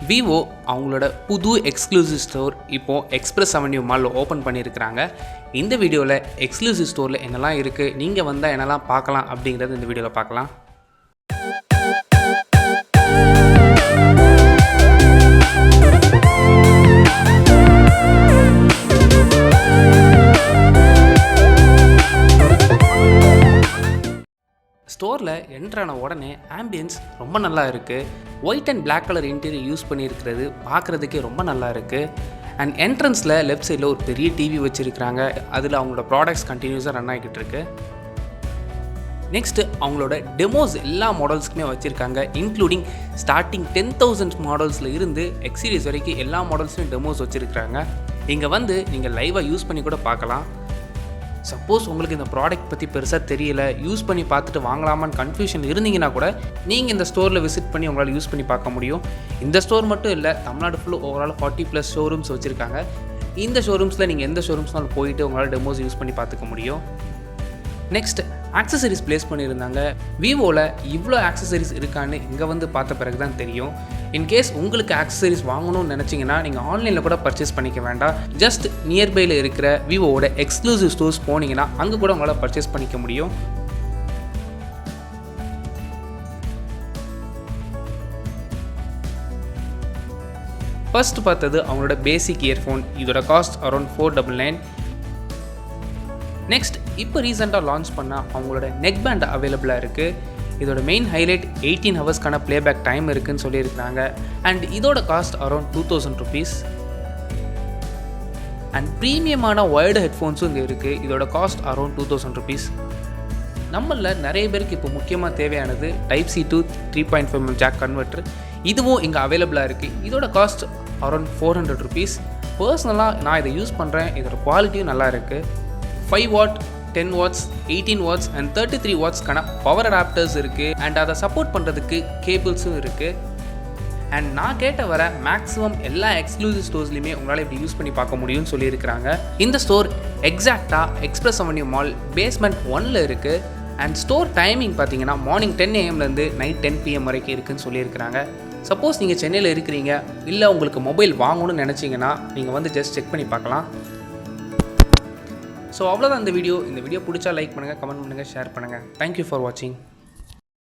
Vivo அவங்களோட புது exclusive store இப்போது எக்ஸ்பிரஸ் அவென்யூ மாலில் ஓப்பன் பண்ணியிருக்கிறாங்க. இந்த வீடியோவில் எக்ஸ்க்ளூசிவ் ஸ்டோரில் என்னெல்லாம் இருக்குது, நீங்கள் வந்தால் என்னெல்லாம் பார்க்கலாம் அப்படிங்கிறது இந்த வீடியோவில் பார்க்கலாம். ஸ்டோரில் என்ட்ரான உடனே ஆம்பியன்ஸ் ரொம்ப நல்லா இருக்குது. White and black colour interior use பண்ணியிருக்கிறது பார்க்குறதுக்கே ரொம்ப நல்லா இருக்குது. அண்ட் என்ட்ரன்ஸில் லெஃப்ட் சைடில் ஒரு பெரிய டிவி வச்சுருக்கிறாங்க. அதில் அவங்களோட ப்ராடக்ட்ஸ் கண்டினியூஸாக ரன் ஆகிக்கிட்டு இருக்கு. நெக்ஸ்ட்டு அவங்களோட டெமோஸ் எல்லா மாடல்ஸ்க்குமே வச்சுருக்காங்க. இன்க்ளூடிங் ஸ்டார்டிங் 10,000 மாடல்ஸில் இருந்து எக்ஸ் சீரிஸ் வரைக்கும் எல்லா மாடல்ஸ்லையும் டெமோஸ் வச்சுருக்காங்க. இங்கே வந்து நீங்கள் லைவாக யூஸ் பண்ணி கூட பார்க்கலாம். சப்போஸ் உங்களுக்கு இந்த ப்ராடக்ட் பற்றி பெருசாக தெரியல, யூஸ் பண்ணி பார்த்துட்டு வாங்கலாமான்னு கன்ஃபியூஷன் இருந்தீங்கன்னா கூட நீங்கள் இந்த ஸ்டோரில் விசிட் பண்ணி உங்களால் யூஸ் பண்ணி பார்க்க முடியும். இந்த ஸ்டோர் மட்டும் இல்லை, தமிழ்நாடு ஃபுல்லு ஓவரால் 40+ ஷோரூம்ஸ் வச்சுருக்காங்க. இந்த ஷோரூம்ஸில் நீங்கள் எந்த ஷோரூம்ஸ்னாலும் போயிட்டு உங்களால் டெமோஸ் யூஸ் பண்ணி பார்த்துக்க முடியும். நெக்ஸ்ட் ஆக்சசரிஸ் ப்ளேஸ் பண்ணியிருந்தாங்க. விவோவில் இவ்வளோ ஆக்சசரிஸ் இருக்கான்னு இங்கே வந்து பார்த்த பிறகு தான் தெரியும். இன்கேஸ் உங்களுக்கு ஆக்சசரிஸ் வாங்கணும்னு நினச்சிங்கன்னா நீங்கள் ஆன்லைனில் கூட பர்ச்சேஸ் பண்ணிக்க வேண்டாம். ஜஸ்ட் நியர்பையில் இருக்கிற விவோவோட எக்ஸ்க்ளூசிவ் ஸ்டோர்ஸ் போனீங்கன்னா அங்கே கூட உங்களால் பர்ச்சேஸ் பண்ணிக்க முடியும். ஃபர்ஸ்ட் பார்த்தது அவங்களோட பேசிக் இயர்ஃபோன். இதோட காஸ்ட் அரௌண்ட் 499. நெக்ஸ்ட் இப்போ ரீசெண்டாக லான்ச் பண்ண அவங்களோட நெக் பேண்ட் அவைலபிளாக இருக்குது. இதோட மெயின் ஹைலைட் 18 ஹவர்ஸ்க்கான ப்ளேபேக் டைம் இருக்குதுன்னு சொல்லியிருக்காங்க. அண்ட் இதோட காஸ்ட் அரௌண்ட் 2000 rupees. அண்ட் ப்ரீமியமான ஒயர்டு ஹெட்ஃபோன்ஸும் இங்கே இருக்குது. இதோட காஸ்ட் அரௌண்ட் 2000 rupees. நம்மளில் நிறைய பேருக்கு இப்போ முக்கியமாக தேவையானது Type C to 3.5mm jack converter. இதுவும் இங்கே அவைலபிளாக இருக்குது. இதோட காஸ்ட் அரௌண்ட் 400 rupees. பர்சனலாக நான் இதை யூஸ் பண்ணுறேன். இதோட குவாலிட்டியும் நல்லா இருக்குது. 5 வாட், 10 வாட்ஸ், 18 வாட்ஸ் அண்ட் 33 வாட்ஸ்க்கான பவர் அடாப்டர்ஸ் இருக்குது. அண்ட் அதை சப்போர்ட் பண்ணுறதுக்கு கேபிள்ஸும் இருக்குது. அண்ட் நான் கேட்ட வர மேக்ஸிமம் எல்லா எக்ஸ்க்ளூசிவ் ஸ்டோர்ஸ்லையுமே உங்களால் இப்படி யூஸ் பண்ணி பார்க்க முடியும்னு சொல்லியிருக்கிறாங்க. இந்த ஸ்டோர் எக்ஸாக்டாக எக்ஸ்பிரஸ் அவென்யூ மால் பேஸ்மெண்ட் 1ல் இருக்குது. அண்ட் ஸ்டோர் டைமிங் பார்த்தீங்கன்னா மார்னிங் 10 AM நைட் 10 PM வரைக்கும் இருக்குதுன்னு சொல்லியிருக்கிறாங்க. சப்போஸ் நீங்கள் சென்னையில் இருக்கிறீங்க, இல்லை உங்களுக்கு மொபைல் வாங்கணும்னு நினச்சிங்கன்னா நீங்கள் வந்து ஜஸ்ட் செக் பண்ணி பார்க்கலாம். ஸோ அவ்வளோதான் இந்த வீடியோ. இந்த வீடியோ பிடிச்சா லைக் பண்ணுங்கள், கமெண்ட் பண்ணுங்கள், ஷேர் பண்ணுங்கள். தேங்க்யூ ஃபார் வாட்சிங்.